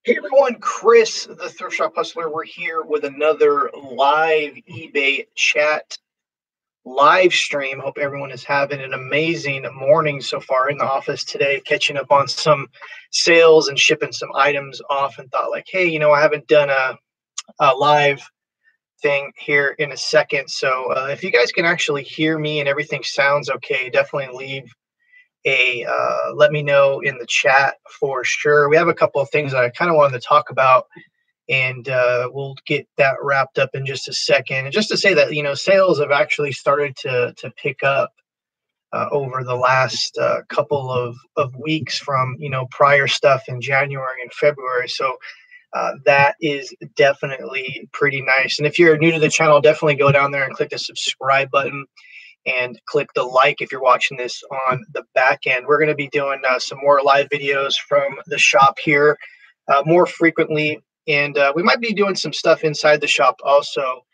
Hey everyone, Chris, the Thrift Shop Hustler. We're here with another live eBay chat live stream. Hope everyone is having an amazing morning so far in the office today, catching up on some sales and shipping some items off, and thought like, hey, I haven't done a live thing here in a second. So if you guys can actually hear me and everything sounds okay, definitely leave let me know in the chat for sure. We have a couple of things that I kind of wanted to talk about, and we'll get that wrapped up in just a second. And just to say that sales have actually started to pick up over the last couple of weeks from prior stuff in January and February. So that is definitely pretty nice. And if you're new to the channel, definitely go down there and click the subscribe button and click the like if you're watching this on the back end. We're going to be doing some more live videos from the shop here more frequently, and we might be doing some stuff inside the shop also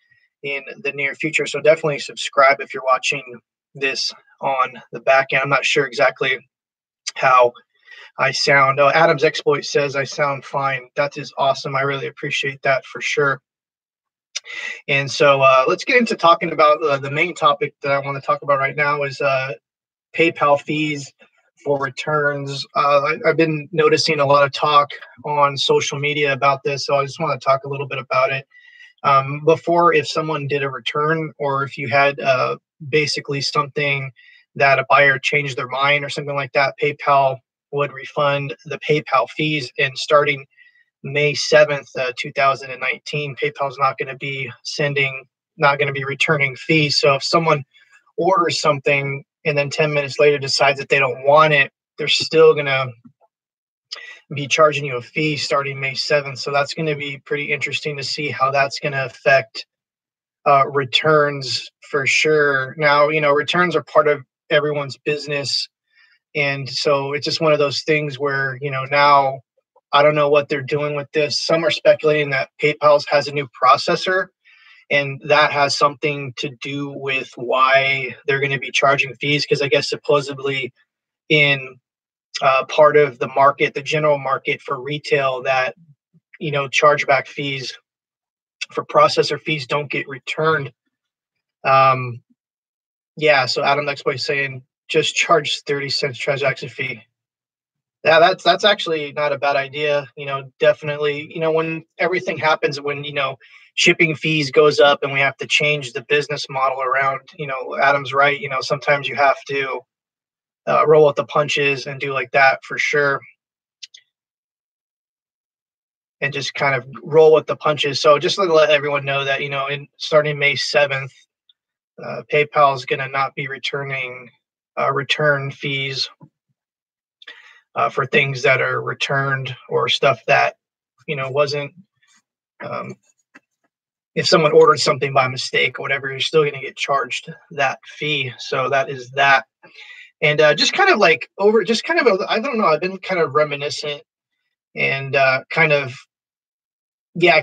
in the near future. So definitely subscribe if you're watching this on the back end. I'm not sure exactly how I sound. Oh, Adam's Exploit says I sound fine. That is awesome. I really appreciate that for sure. And so let's get into talking about the main topic that I want to talk about right now is PayPal fees for returns. I've been noticing a lot of talk on social media about this, so I just want to talk a little bit about it. Before, if someone did a return, or if you had basically something that a buyer changed their mind or something like that, PayPal would refund the PayPal fees. And starting May 7th, 2019, PayPal's not going to be returning fees. So if someone orders something and then 10 minutes later decides that they don't want it, they're still going to be charging you a fee starting May 7th. So that's going to be pretty interesting to see how that's going to affect returns for sure. Now, returns are part of everyone's business. And so it's just one of those things where, now I don't know what they're doing with this. Some are speculating that PayPal has a new processor, and that has something to do with why they're going to be charging fees. Because I guess supposedly in part of the market, the general market for retail, that chargeback fees for processor fees don't get returned. Yeah. So Adam Exploit is saying just charge 30 cents transaction fee. Yeah, that's actually not a bad idea. Definitely, when everything happens, when, shipping fees goes up and we have to change the business model around, Adam's right. Sometimes you have to roll with the punches and do like that for sure. And just kind of roll with the punches. So just to let everyone know that, starting May 7th, PayPal is going to not be returning return fees for things that are returned, or stuff that wasn't if someone ordered something by mistake or whatever, you're still going to get charged that fee. So that is that. And I don't know, I've been kind of reminiscent and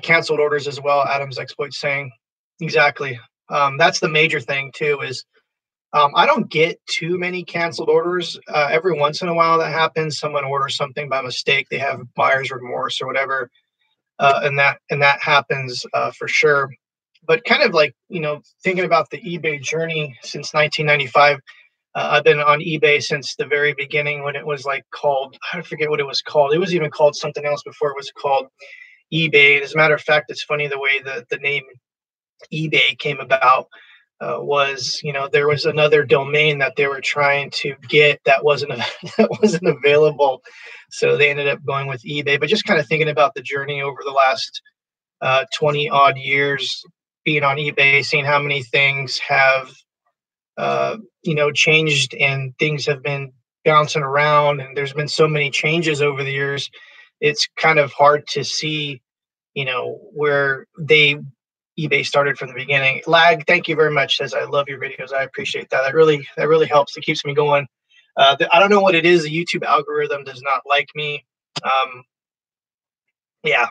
canceled orders as well. Adam's Exploit saying exactly. That's the major thing too, is I don't get too many canceled orders. Every once in a while that happens. Someone orders something by mistake. They have buyer's remorse or whatever. And that happens for sure. But kind of like, thinking about the eBay journey since 1995, I've been on eBay since the very beginning, when it was called, I forget what it was called. It was even called something else before it was called eBay. And as a matter of fact, it's funny the way the name eBay came about. Was there was another domain that they were trying to get that wasn't available, so they ended up going with eBay. But just kind of thinking about the journey over the last 20 odd years being on eBay, seeing how many things have changed, and things have been bouncing around, and there's been so many changes over the years. It's kind of hard to see where eBay started from the beginning. Lag, thank you very much. Says, I love your videos. I appreciate that. That really helps. It keeps me going. I don't know what it is. The YouTube algorithm does not like me. Yeah.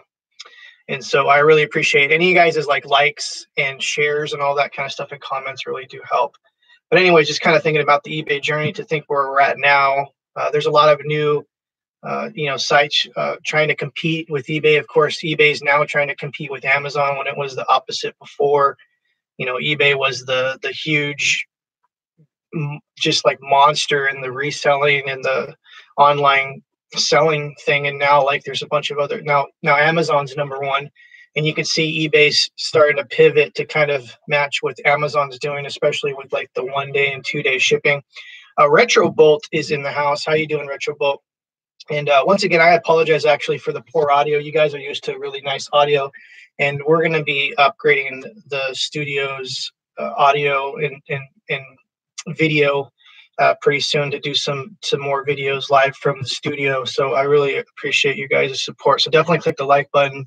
And so I really appreciate any of you guys' likes and shares and all that kind of stuff, and comments really do help. But anyway, just kind of thinking about the eBay journey to think where we're at now. There's a lot of new sites trying to compete with eBay. Of course, eBay is now trying to compete with Amazon when it was the opposite before. eBay was the huge, just like monster in the reselling and the online selling thing, and now like there's a bunch of other now Amazon's number one, and you can see eBay's starting to pivot to kind of match what Amazon's doing, especially with like the 1 day and 2 day shipping. Retro Bolt is in the house. How you doing, Retro Bolt? And once again, I apologize actually for the poor audio. You guys are used to really nice audio, and we're going to be upgrading the studio's audio and video pretty soon to do some more videos live from the studio. So I really appreciate you guys' support. So definitely click the like button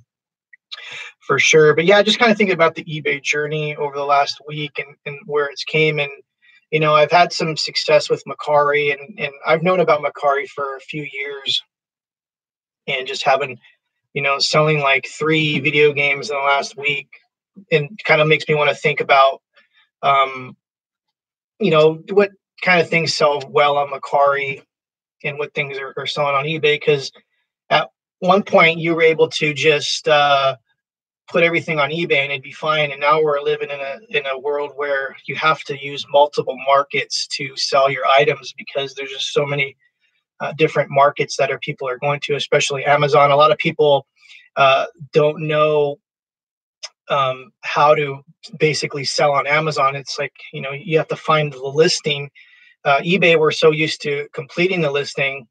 for sure. But yeah, just kind of thinking about the eBay journey over the last week and where it's came. And I've had some success with Mercari, and I've known about Mercari for a few years, and just having, selling like 3 video games in the last week, and kind of makes me want to think about, what kind of things sell well on Mercari and what things are selling on eBay. Because at one point you were able to just put everything on eBay and it'd be fine. And now we're living in a world where you have to use multiple markets to sell your items, because there's just so many different markets that people are going to, especially Amazon. A lot of people don't know how to basically sell on Amazon. It's like, you have to find the listing. eBay, we're so used to completing the listing.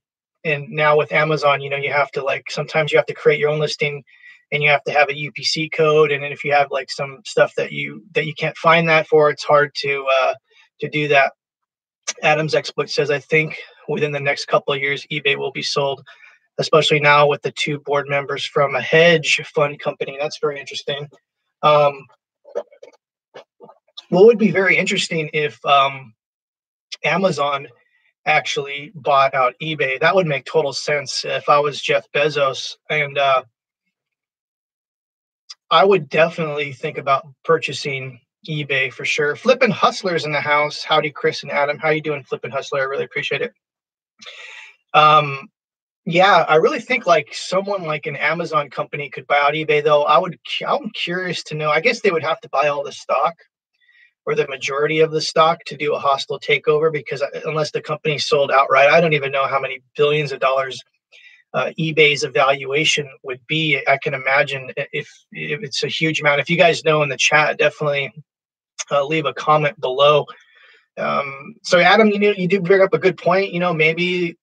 And now with Amazon, you have to, like, sometimes you have to create your own listing, and you have to have a UPC code. And then if you have like some stuff that you can't find that for, it's hard to do that. Adam's Exploit says, I think within the next couple of years, eBay will be sold, especially now with the 2 board members from a hedge fund company. That's very interesting. What would be very interesting if Amazon actually bought out eBay. That would make total sense if I was Jeff Bezos. And I would definitely think about purchasing eBay for sure. Flippin' Hustlers in the house. Howdy, Chris and Adam. How you doing, Flippin' Hustler? I really appreciate it. Yeah, I really think like someone like an Amazon company could buy out eBay, though. I'm curious to know. I guess they would have to buy all the stock, or the majority of the stock, to do a hostile takeover, because unless the company sold outright, I don't even know how many billions of dollars eBay's evaluation would be. I can imagine if it's a huge amount. If you guys know in the chat, definitely leave a comment below. So Adam, you do bring up a good point. Maybe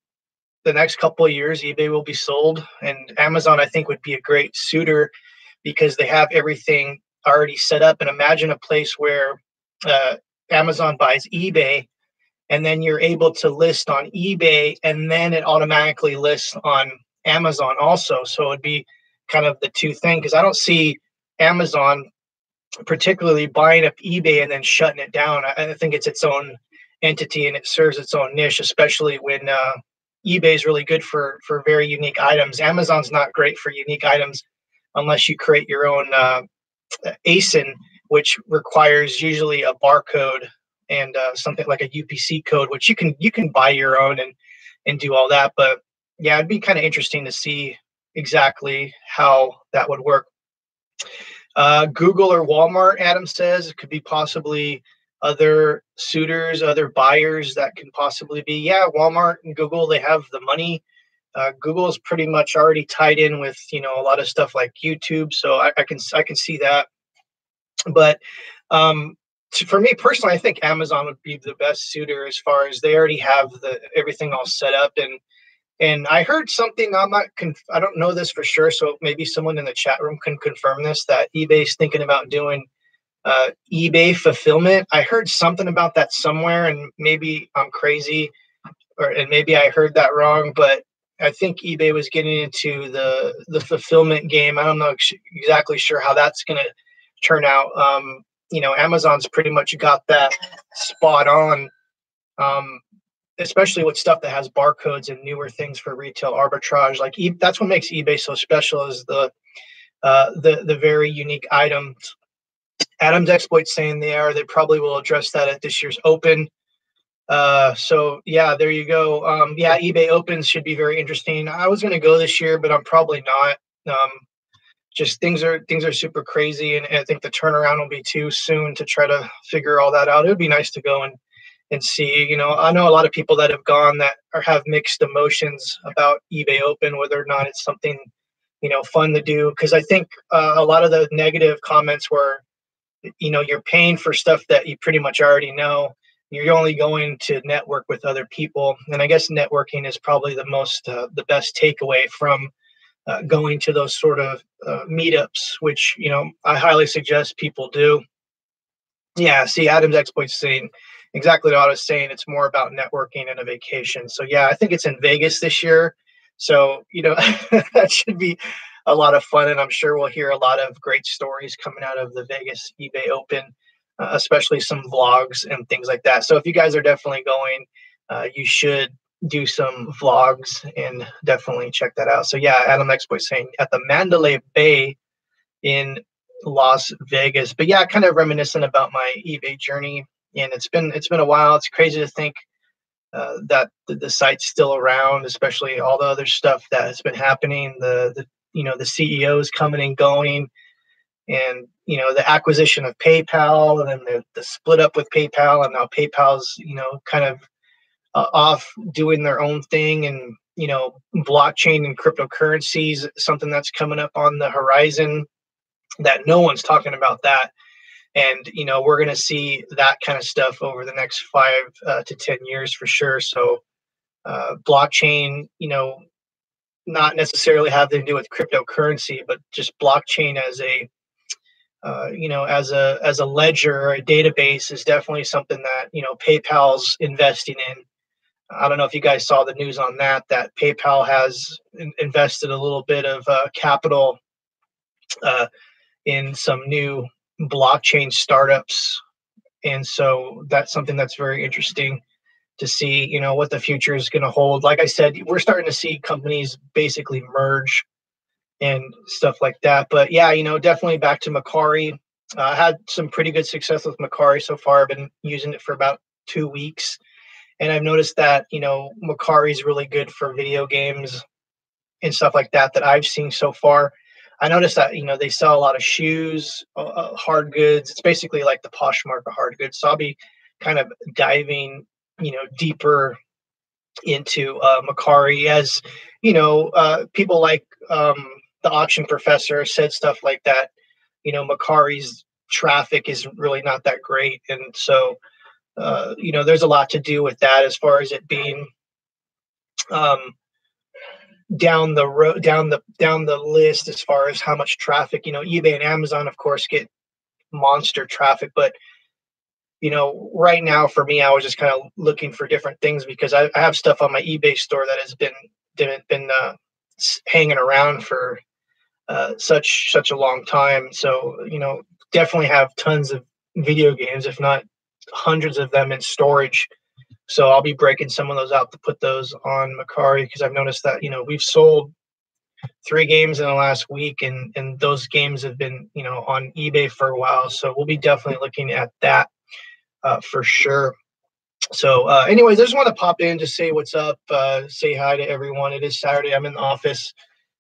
the next couple of years eBay will be sold, and Amazon, I think, would be a great suitor, because they have everything already set up. And imagine a place where Amazon buys eBay, and then you're able to list on eBay, and then it automatically lists on Amazon also. So it'd be kind of the 2 thing, because I don't see Amazon particularly buying up eBay and then shutting it down. I think it's its own entity, and it serves its own niche, especially when eBay is really good for very unique items. Amazon's not great for unique items unless you create your own ASIN, which requires usually a barcode and something like a UPC code, which you can buy your own and do all that. But yeah, it'd be kind of interesting to see exactly how that would work. Google or Walmart, Adam says, it could be possibly other suitors, other buyers that can possibly be. Yeah, Walmart and Google, they have the money. Google is pretty much already tied in with a lot of stuff like YouTube, so I can see that. But for me personally, I think Amazon would be the best suitor, as far as they already have everything all set up. And I heard something, I don't know this for sure, so maybe someone in the chat room can confirm this, that eBay's thinking about doing eBay fulfillment. I heard something about that somewhere, and maybe I'm crazy, and maybe I heard that wrong, but I think eBay was getting into the fulfillment game. I don't know exactly sure how that's going to turn out. Amazon's pretty much got that spot on, especially with stuff that has barcodes and newer things for retail arbitrage. Like that's what makes eBay so special, is the very unique items. Adam's Exploit saying they probably will address that at this year's Open. So yeah, there you go. Yeah, eBay opens should be very interesting. I was going to go this year, but I'm probably not. Just things are super crazy, and I think the turnaround will be too soon to try to figure all that out. It would be nice to go and see. I know a lot of people that have gone that have mixed emotions about eBay Open, whether or not it's something fun to do. Because I think a lot of the negative comments were, you're paying for stuff that you pretty much already know. You're only going to network with other people, and I guess networking is probably the best takeaway from going to those sort of meetups, which I highly suggest people do. Yeah, see, Adam's exploits saying exactly what I was saying. It's more about networking and a vacation. So yeah, I think it's in Vegas this year. So that should be a lot of fun, and I'm sure we'll hear a lot of great stories coming out of the Vegas eBay Open, especially some vlogs and things like that. So if you guys are definitely going, you should do some vlogs and definitely check that out. So yeah, Adam Exploit saying at the Mandalay Bay in Las Vegas. But yeah, kind of reminiscent about my eBay journey, and it's been a while. It's crazy to think that the site's still around, especially all the other stuff that has been happening. The CEOs coming and going, and the acquisition of PayPal, and then the split up with PayPal, and now PayPal's kind of off doing their own thing, and blockchain and cryptocurrencies, something that's coming up on the horizon that no one's talking about that. And we're going to see that kind of stuff over the next 5 to 10 years for sure. So blockchain, not necessarily having to do with cryptocurrency, but just blockchain as a as a ledger or a database is definitely something that PayPal's investing in. I don't know if you guys saw the news on that PayPal has invested a little bit of capital in some new blockchain startups. And so that's something that's very interesting to see, what the future is going to hold. Like I said, we're starting to see companies basically merge and stuff like that. But yeah, definitely back to Mercari. I had some pretty good success with Mercari so far. I've been using it for about 2 weeks. And I've noticed that, Mercari is really good for video games and stuff like that I've seen so far. I noticed that, they sell a lot of shoes, hard goods. It's basically like the Poshmark of hard goods. So I'll be kind of diving, deeper into Mercari, as, people like the auction professor said stuff like that. Mercari's traffic is really not that great. And so, there's a lot to do with that as far as it being down the road, down the list as far as how much traffic. eBay and Amazon, of course, get monster traffic, but right now for me, I was just kind of looking for different things because I have stuff on my eBay store that has been hanging around for such a long time. So definitely have tons of video games, if not hundreds of them in storage. So I'll be breaking some of those out to put those on Mercari, because I've noticed that we've sold 3 games in the last week, and those games have been on eBay for a while. So we'll be definitely looking at that for sure. So anyways, I just want to pop in to say what's up, say hi to everyone. It is Saturday. I'm in the office.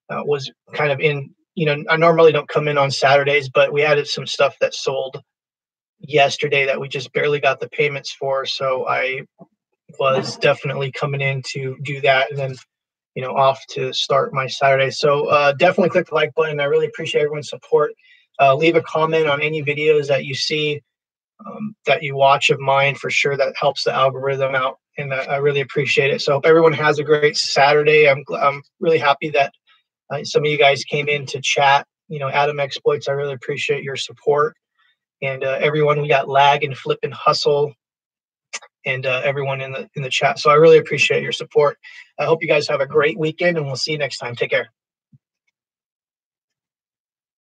Was kind of in, I normally don't come in on Saturdays, but we had some stuff that sold yesterday that we just barely got the payments for. So I was definitely coming in to do that, and then off to start my Saturday. So definitely click the like button. I really appreciate everyone's support. Leave a comment on any videos that you see, that you watch of mine. For sure, that helps the algorithm out, and I really appreciate it. So I hope everyone has a great Saturday. I'm really happy that some of you guys came in to chat. Adam Exploits, I really appreciate your support. And everyone, we got Lag and Flip and Hustle, and everyone in the chat. So I really appreciate your support. I hope you guys have a great weekend, and we'll see you next time. Take care.